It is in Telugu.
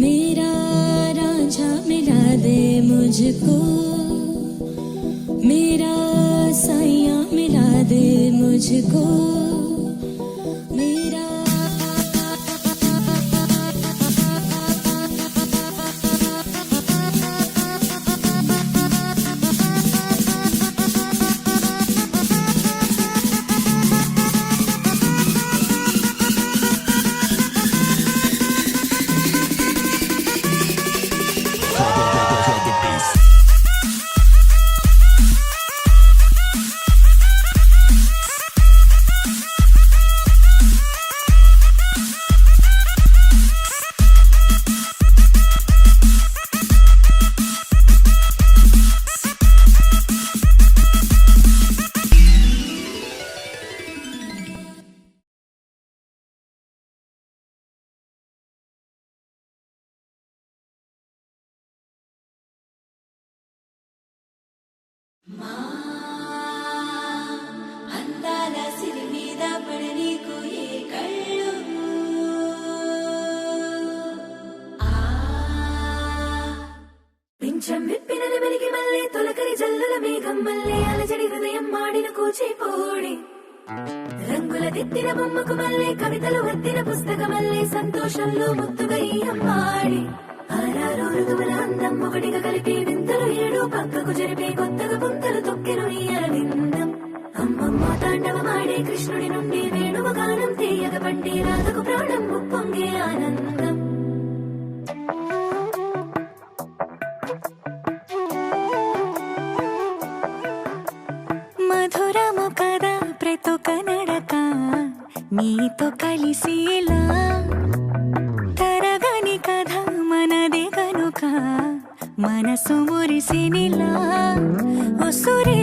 मेरा रांझा मिला दे मुझको, मेरा साइया मिला दे मुझको, मेरा అందాల సిరి మీద పడనీకు ఏ కళ్ళు పింఛం విప్పిన నెమలికి మళ్ళీ తొలకరి జల్లుల మేఘం మళ్ళీ అలజడి హృదయం మాడిన కూచిపోడి రంగుల దిద్దిన బొమ్మకు మళ్ళీ కవితలు వద్దిన పుస్తకమల్లే సంతోషంలో ముద్దుగా ఈ అమ్మాడి ఆరారు ఋతువుల అందం ఒకటిగా కలిపి వింతలు ఏడు పక్కకు జరిపే కొత్తగా పుంతలు తొక్కెను ఈ అరవిందం అమ్మమ్మ తాండవమాడే కృష్ణుడి నుండి వేణువ గానం తీయగ పండి రాధకు ప్రాణం ఉప్పొంగే ఆనందం మధురము కదా ప్రతొక నడక నీతో కలిసేలా తరగని కథ మనదే కనుక మనసు మురిసినిలా ఒసురే